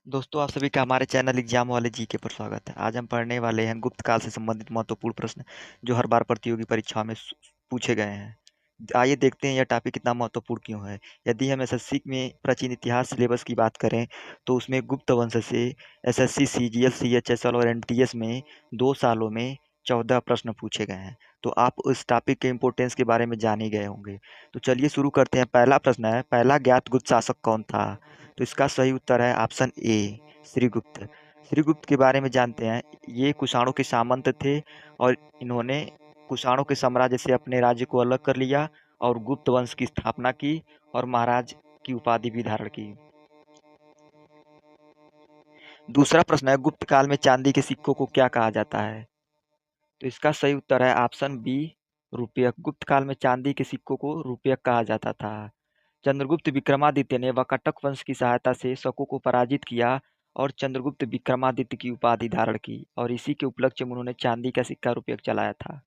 दोस्तों, आप सभी का हमारे चैनल एग्जाम वाले जीके पर स्वागत है। आज हम पढ़ने वाले हैं गुप्त काल से संबंधित महत्वपूर्ण प्रश्न जो हर बार प्रतियोगी परीक्षा में पूछे गए हैं। आइए देखते हैं यह टॉपिक कितना महत्वपूर्ण क्यों है। यदि हम एसएससी में प्राचीन इतिहास सिलेबस की बात करें तो उसमें गुप्त वंश से एसएससी, सीजीएल, सीएचएसएल और एनटीएस में 2 सालों में 14 प्रश्न पूछे गए हैं। तो आप उस टॉपिक के इम्पोर्टेंस के बारे में जान ही गए होंगे। तो चलिए शुरू करते हैं। पहला प्रश्न है, पहला ज्ञात गुप्त शासक कौन था? तो इसका सही उत्तर है ऑप्शन ए, श्रीगुप्त। श्रीगुप्त के बारे में जानते हैं। ये कुषाणों के सामंत थे और इन्होंने कुषाणों के साम्राज्य से अपने राज्य को अलग कर लिया और गुप्त वंश की स्थापना की और महाराज की उपाधि भी धारण की। दूसरा प्रश्न है, गुप्त काल में चांदी के सिक्कों को क्या कहा जाता है? तो इसका सही उत्तर है ऑप्शन बी, रुपयक। गुप्त काल में चांदी के सिक्कों को रुपयक कहा जाता था। चंद्रगुप्त विक्रमादित्य ने वाकाटक वंश की सहायता से शकों को पराजित किया और चंद्रगुप्त विक्रमादित्य की उपाधि धारण की और इसी के उपलक्ष्य में उन्होंने चांदी का सिक्का रुपयक चलाया था।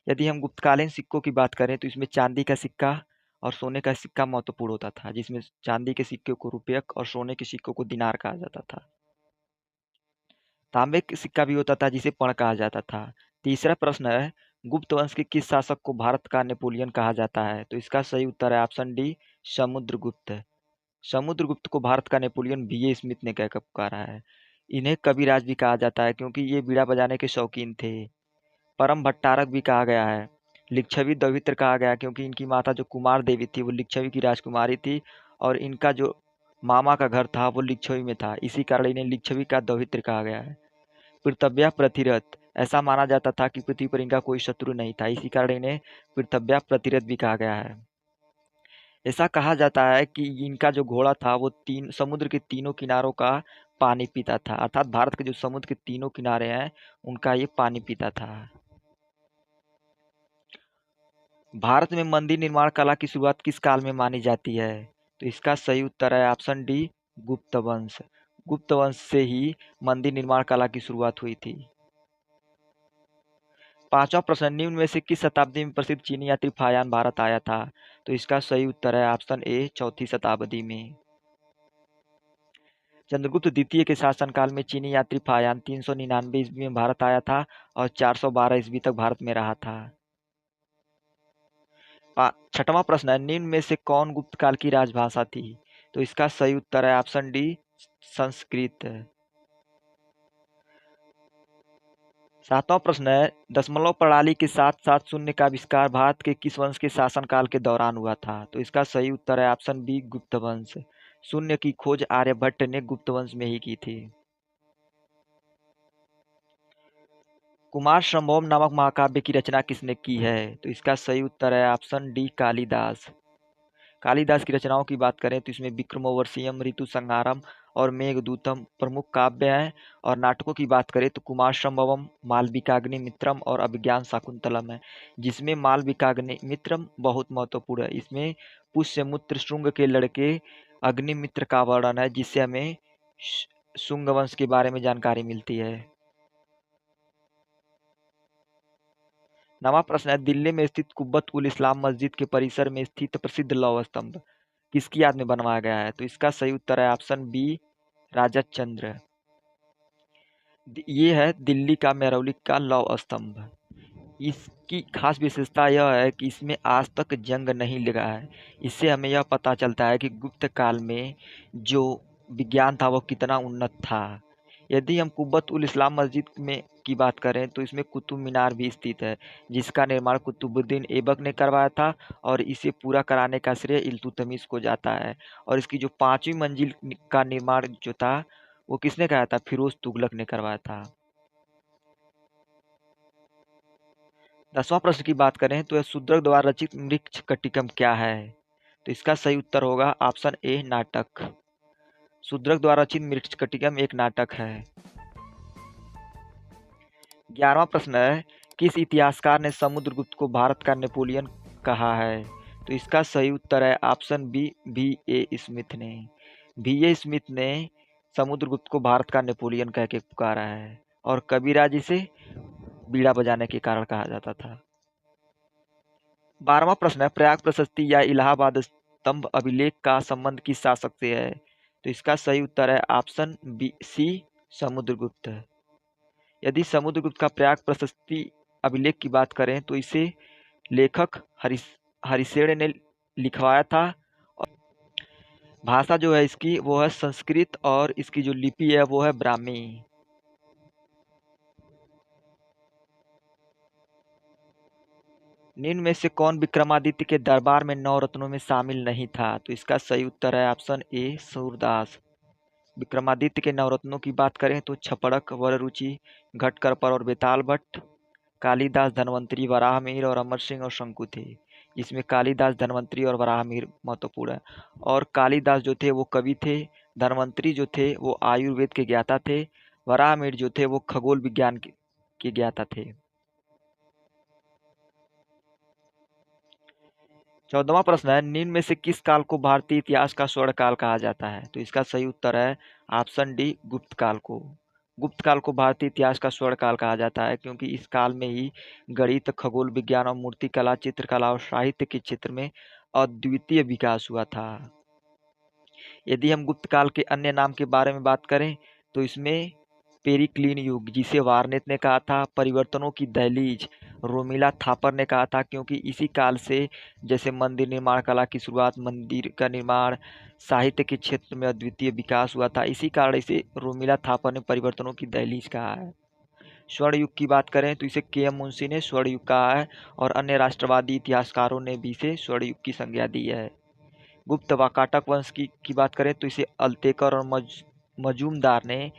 यदि हम गुप्तकालीन सिक्कों की बात करें तो इसमें चांदी का सिक्का और सोने का सिक्का महत्वपूर्ण होता था, जिसमें चांदी के सिक्के को रुपयक और सोने के सिक्कों को दिनार कहा जाता था। तांबे का सिक्का भी होता था जिसे पण कहा जाता था। तीसरा प्रश्न है, गुप्त वंश के किस शासक को भारत का नेपोलियन कहा जाता है? तो इसका सही उत्तर है ऑप्शन डी, समुद्रगुप्त। समुद्रगुप्त को भारत का नेपोलियन बीए स्मिथ ने कहकर पुकारा है। इन्हें कविराज भी कहा जाता है क्योंकि ये बीड़ा बजाने के शौकीन थे। परम भट्टारक भी कहा गया है। लिच्छवी दौहित्र कहा गया क्योंकि इनकी माता जो कुमार देवी थी वो लिच्छवी की राजकुमारी थी और इनका जो मामा का घर था वो लिच्छवी में था, इसी कारण इन्हें लिच्छवी का दौहित्र कहा गया है। पृथव्या प्रतिरथ, ऐसा माना जाता था कि पृथ्वी पर इनका कोई शत्रु नहीं था, इसी कारण इन्हें पृथव्या प्रतिरथ भी कहा गया है। ऐसा कहा जाता है कि इनका जो घोड़ा था वो तीन समुद्र के तीनों किनारों का पानी पीता था, अर्थात भारत के जो समुद्र के तीनों किनारे हैं उनका ये पानी पीता था। भारत में मंदिर निर्माण कला की शुरुआत किस काल में मानी जाती है? तो इसका सही उत्तर है ऑप्शन डी, गुप्त वंश। गुप्त वंश से ही मंदिर निर्माण कला की शुरुआत हुई थी। पांचवा प्रश्न, निम्न में से किस शताब्दी में प्रसिद्ध चीनी यात्री फायान भारत आया था? तो इसका सही उत्तर है ऑप्शन ए, चौथी शताब्दी में। चंद्रगुप्त द्वितीय के शासनकाल में चीनी यात्री फायान 399 ईस्वी में भारत आया था और 412 ईस्वी तक भारत में रहा था। छठवां प्रश्न है, निम्न में से कौन गुप्त काल की राजभाषा थी? तो इसका सही उत्तर है ऑप्शन डी, संस्कृत। सातवां प्रश्न है, दशमलव प्रणाली के साथ साथ शून्य का आविष्कार भारत के किस वंश के शासनकाल के दौरान हुआ था? तो इसका सही उत्तर है ऑप्शन बी, गुप्त वंश। शून्य की खोज आर्यभट्ट ने गुप्त वंश में ही की थी। कुमार संभवम नामक महाकाव्य की रचना किसने की है? तो इसका सही उत्तर है ऑप्शन डी, कालिदास। कालिदास की रचनाओं की बात करें तो इसमें विक्रमोर्वशीयम, ऋतु संहारम और मेघदूतम प्रमुख काव्य हैं और नाटकों की बात करें तो कुमार संभवम, मालविकाग्निमित्रम और अभिज्ञान शाकुंतलम है, जिसमें मालविकाग्निमित्रम बहुत महत्वपूर्ण है। इसमें पुष्यमुत्र शुंग के लड़के अग्निमित्र का वर्णन है जिससे हमें शुंग वंश के बारे में जानकारी मिलती है। नवा प्रश्न है, दिल्ली में स्थित कुब्बत उल इस्लाम मस्जिद के परिसर में स्थित प्रसिद्ध लौह स्तंभ किसकी याद में बनवाया गया है? तो इसका सही उत्तर है ऑप्शन बी, राजा चंद्र। ये है दिल्ली का मेहरौली का लौह स्तंभ। इसकी खास विशेषता यह है कि इसमें आज तक जंग नहीं लगा है। इससे हमें यह पता चलता है कि गुप्त काल में जो विज्ञान था वो कितना उन्नत था। यदि हम कुब्बत उल इस्लाम मस्जिद में की बात करें तो इसमें कुतुब मीनार भी स्थित है जिसका निर्माण कुतुबुद्दीन ऐबक ने करवाया था और इसे पूरा कराने का श्रेय इल्तुतमिश को जाता है। और इसकी जो 5वीं मंजिल का निर्माण जो था वो किसने कराया था? फिरोज तुगलक ने करवाया था। 10वां प्रश्न की बात करें तो यह शूद्रक द्वारा रचित मृक्ष कटिकम क्या है? तो इसका सही उत्तर होगा ऑप्शन ए, नाटक। शूद्रक द्वारा रचित मृक्ष कटिकम एक नाटक है। 11वां प्रश्न है, किस इतिहासकार ने समुद्रगुप्त को भारत का नेपोलियन कहा है? तो इसका सही उत्तर है ऑप्शन बी, भी ए स्मिथ ने। भी ए स्मिथ ने समुद्रगुप्त को भारत का नेपोलियन कह के पुकारा है और कविराज इसे बीड़ा बजाने के कारण कहा जाता था। 12वां प्रश्न है, प्रयाग प्रशस्ति या इलाहाबाद स्तंभ अभिलेख का संबंध किस शासक से है? तो इसका सही उत्तर है ऑप्शन बी सी समुद्रगुप्त है। यदि समुद्रगुप्त का प्रयाग प्रशस्ति अभिलेख की बात करें तो इसे लेखक हरिशेन ने लिखवाया था। भाषा जो है इसकी वो है संस्कृत और इसकी जो लिपि है वो है ब्राह्मी। निम्न में से कौन विक्रमादित्य के दरबार में नौ रत्नों में शामिल नहीं था? तो इसका सही उत्तर है ऑप्शन ए सूरदास। विक्रमादित्य के नवरत्नों की बात करें तो छपड़क, वररुचि, घटकरपर और बेताल भट्ट, कालिदास, धन्वंतरी, वराहमिहिर और अमर सिंह और शंकु थे। इसमें कालिदास, धन्वंतरी और वराहमिहिर महत्वपूर्ण है। और कालिदास जो थे वो कवि थे, धन्वंतरी जो थे वो आयुर्वेद के ज्ञाता थे, वराहमिहिर जो थे वो खगोल विज्ञान के ज्ञाता थे। 14वां प्रश्न है, निम्न में से किस काल को भारतीय इतिहास का स्वर्ण काल कहा जाता है? तो इसका सही उत्तर है ऑप्शन डी गुप्त काल को। गुप्त काल को भारतीय इतिहास का स्वर्ण काल कहा जाता है क्योंकि इस काल में ही गणित, खगोल विज्ञान और मूर्तिकला, चित्रकला और साहित्य के क्षेत्र में अद्वितीय विकास हुआ था। यदि हम गुप्त काल के अन्य नाम के बारे में बात करें तो इसमें पेरिक्लीन युग जिसे वारनेत ने कहा था, परिवर्तनों की दहलीज रोमिला थापर ने कहा था क्योंकि इसी काल से जैसे मंदिर निर्माण कला की शुरुआत, मंदिर का निर्माण, साहित्य के क्षेत्र में अद्वितीय विकास हुआ था, इसी कारण इसे रोमिला थापर ने परिवर्तनों की दहलीज कहा है। स्वर्ण युग की बात करें तो इसे के एम मुंशी ने स्वर्ण युग कहा है और अन्य राष्ट्रवादी इतिहासकारों ने भी इसे स्वर्ण युग की संज्ञा दी है। गुप्त वाकाटक वंश की बात करें तो इसे अल्तेकर और मजूमदार ने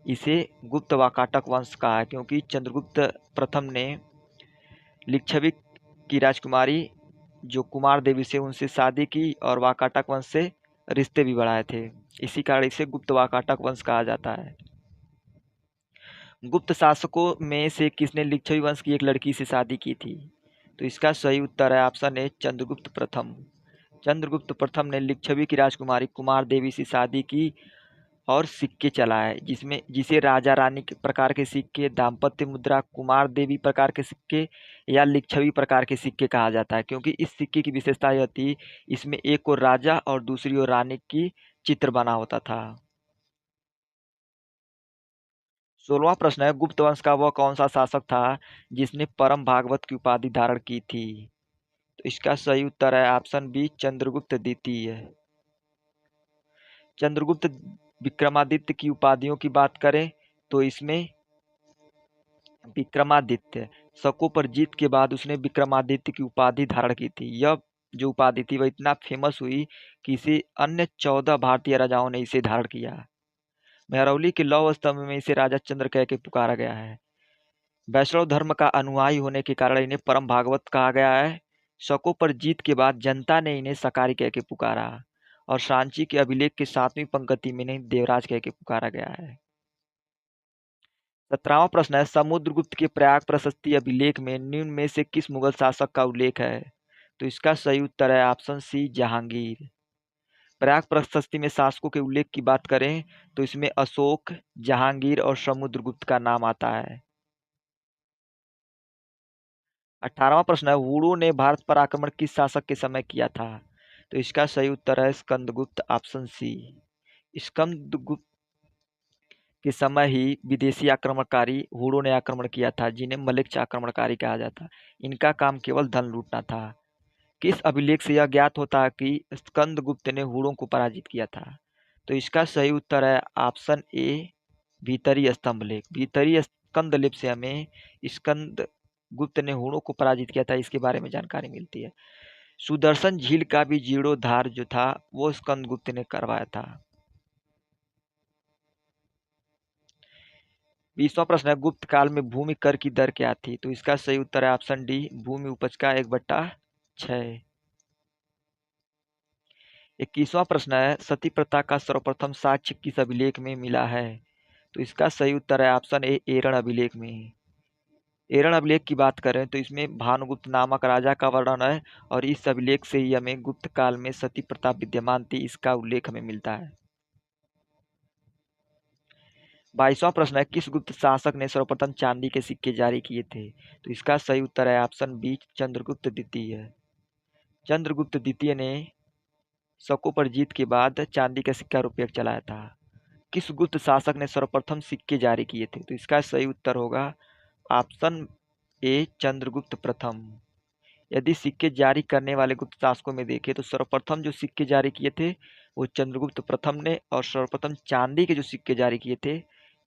इसे गुप्त वाकाटक वंश कहा है क्योंकि चंद्रगुप्त प्रथम ने लिच्छवी की राजकुमारी जो कुमार देवी से उनसे शादी की और वाकाटक वंश से रिश्ते भी बढ़ाए थे, इसी कारण इसे गुप्त वाकाटक वंश कहा जाता है। गुप्त शासकों में से किसने लिच्छवी वंश की एक लड़की से शादी की थी? तो इसका सही उत्तर है ऑप्शन ए चंद्रगुप्त प्रथम। चंद्रगुप्त प्रथम ने लिच्छवी की राजकुमारी कुमार देवी से शादी की और सिक्के चलाए जिसमें जिसे राजा रानी के प्रकार के सिक्के, दाम्पत्य मुद्रा, कुमार देवी प्रकार के सिक्के या लिच्छवी प्रकार के सिक्के कहा जाता है क्योंकि इस सिक्के की विशेषता यह थी इसमें एक ओर राजा और दूसरी ओर रानी की चित्र बना होता था। 16वां प्रश्न है, गुप्त वंश का वह कौन सा शासक था जिसने परम भागवत की उपाधि धारण की थी? तो इसका सही उत्तर है ऑप्शन बी चंद्रगुप्त द्वितीय। चंद्रगुप्त विक्रमादित्य की उपाधियों की बात करें तो इसमें विक्रमादित्य शकों पर जीत के बाद उसने विक्रमादित्य की उपाधि धारण की थी। यह जो उपाधि थी वह इतना फेमस हुई कि इसे अन्य 14 भारतीय राजाओं ने इसे धारण किया। मेहरौली के लौह स्तंभ में इसे राजा चंद्र कह के पुकारा गया है। वैष्णव धर्म का अनुयायी होने के कारण इन्हें परम भागवत कहा गया है। शकों पर जीत के बाद जनता ने इन्हें सकारी कह के पुकारा और सांची के अभिलेख के 7वीं पंक्ति में इन्हें देवराज कह के पुकारा गया है। 17वां प्रश्न है, समुद्रगुप्त के प्रयाग प्रशस्ति अभिलेख में निम्न में से किस मुगल शासक का उल्लेख है? तो इसका सही उत्तर है ऑप्शन सी जहांगीर। प्रयाग प्रशस्ति में शासकों के उल्लेख की बात करें तो इसमें अशोक, जहांगीर और समुद्रगुप्त का नाम आता है। 18वां प्रश्न है, हुणों ने भारत पर आक्रमण किस शासक के समय किया था? तो इसका सही उत्तर है स्कंदगुप्त ऑप्शन सी। स्कंदगुप्त के समय ही विदेशी आक्रमणकारी हुणों ने आक्रमण किया था जिन्हें मलेच्छ आक्रमणकारी कहा जाता। इनका काम केवल धन लूटना था। किस अभिलेख से यह ज्ञात होता है कि स्कंदगुप्त ने हुणों को पराजित किया था? तो इसका सही उत्तर है ऑप्शन ए भीतरी स्तंभ लेख। भीतरी स्कंद लेख से हमें स्कंद गुप्त ने हुणों को पराजित किया था इसके बारे में जानकारी मिलती है। सुदर्शन झील का भी जीर्णोद्धार जो था वो स्कंदगुप्त ने करवाया था। 20वां प्रश्न है, गुप्त काल में भूमि कर की दर क्या थी? तो इसका सही उत्तर है ऑप्शन डी भूमि उपज का 1/6। 21वां प्रश्न है, सती प्रथा का सर्वप्रथम साक्ष्य किस अभिलेख में मिला है? तो इसका सही उत्तर है ऑप्शन ए एरण अभिलेख में। एरण अभिलेख की बात करें तो इसमें भानुगुप्त नामक राजा का वर्णन है और इस अभिलेख से ही हमें गुप्त काल में सती प्रथा विद्यमान थी इसका उल्लेख हमें मिलता है। 22वां प्रश्न है, किस गुप्त शासक ने सर्वप्रथम चांदी के सिक्के जारी किए थे? तो इसका सही उत्तर है ऑप्शन बी चंद्रगुप्त द्वितीय। चंद्रगुप्त द्वितीय ने शकों पर जीत के बाद चांदी का सिक्का रुपये चलाया था? किस गुप्त शासक ने सर्वप्रथम सिक्के जारी किए थे? तो इसका सही उत्तर होगा ऑप्शन ए चंद्रगुप्त प्रथम। यदि सिक्के जारी करने वाले गुप्त शासकों में देखें तो सर्वप्रथम जो सिक्के जारी किए थे वो चंद्रगुप्त प्रथम ने, और सर्वप्रथम चांदी के जो सिक्के जारी किए थे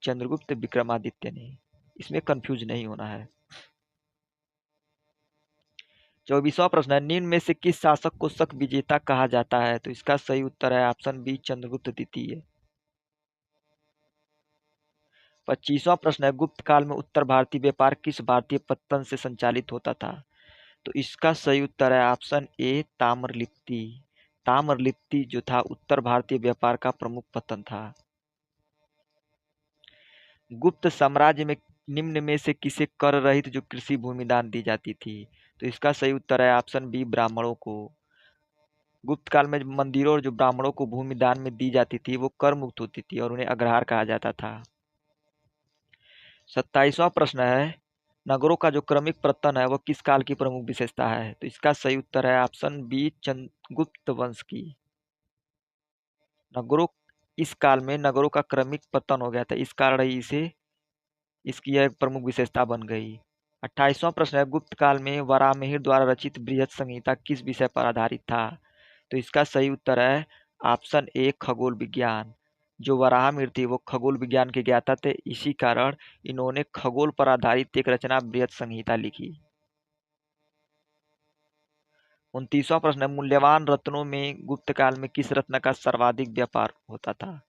चंद्रगुप्त विक्रमादित्य ने। इसमें कंफ्यूज नहीं होना है। 24वां प्रश्न है, निम्न में से किस शासक को शक विजेता कहा जाता है? तो इसका सही उत्तर है ऑप्शन बी चंद्रगुप्त द्वितीय। 25वां प्रश्न है, गुप्त काल में उत्तर भारतीय व्यापार किस भारतीय पत्तन से संचालित होता था? तो इसका सही उत्तर है ऑप्शन ए ताम्रलिप्ति। ताम्रलिप्ति जो था उत्तर भारतीय व्यापार का प्रमुख पत्तन था। गुप्त साम्राज्य में निम्न में से किसे कर रहित जो कृषि भूमि दान दी जाती थी? तो इसका सही उत्तर है ऑप्शन बी ब्राह्मणों को। गुप्त काल में मंदिरों और जो ब्राह्मणों को भूमि दान में दी जाती थी वो कर मुक्त होती थी और उन्हें अग्रहार कहा जाता था। 27वां प्रश्न है, नगरों का जो क्रमिक पतन है वह किस काल की प्रमुख विशेषता है? तो इसका सही उत्तर है ऑप्शन बी चंद्रगुप्त वंश की। नगरों इस काल में नगरों का क्रमिक पतन हो गया था, इस कारण ही इसे इसकी यह एक प्रमुख विशेषता बन गई। 28वां प्रश्न है, गुप्त काल में वराहमिहिर द्वारा रचित बृहद संहिता किस विषय पर आधारित था? तो इसका सही उत्तर है ऑप्शन ए खगोल विज्ञान। जो वराहमिहिर थे वो खगोल विज्ञान के ज्ञाता थे, इसी कारण इन्होंने खगोल पर आधारित एक रचना बृहद संहिता लिखी। 29वां प्रश्न है, मूल्यवान रत्नों में गुप्त काल में किस रत्न का सर्वाधिक व्यापार होता था?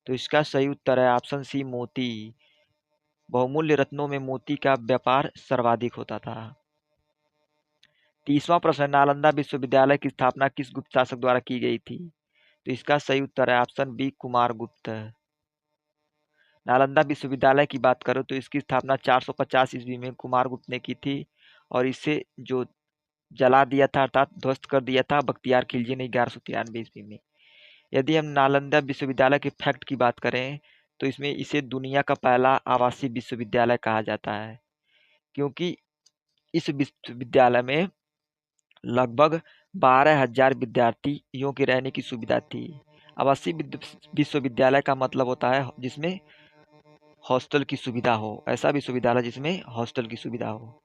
तो इसका सही उत्तर है ऑप्शन सी मोती। बहुमूल्य रत्नों में मोती का व्यापार सर्वाधिक होता था। 30वां प्रश्न है, नालंदा विश्वविद्यालय की स्थापना किस गुप्त शासक द्वारा की गई थी? तो इसका सही उत्तर है ऑप्शन बी कुमारगुप्त। नालंदा विश्वविद्यालय की बात करो तो इसकी स्थापना 450 ईस्वी में कुमारगुप्त ने की थी, और इसे जो जला दिया था अर्थात ध्वस्त कर दिया था बख्तियार खिलजी ने 1193 ईस्वी में। यदि हम नालंदा विश्वविद्यालय के फैक्ट की बात करें तो इसमें इसे दुनिया का पहला आवासीय विश्वविद्यालय कहा जाता है, क्योंकि इस विश्वविद्यालय में लगभग 12,000 विद्यार्थियों के रहने की सुविधा थी। आवासीय विश्वविद्यालय का मतलब होता है जिसमें हॉस्टल की सुविधा हो, ऐसा विश्वविद्यालय जिसमें हॉस्टल की सुविधा हो।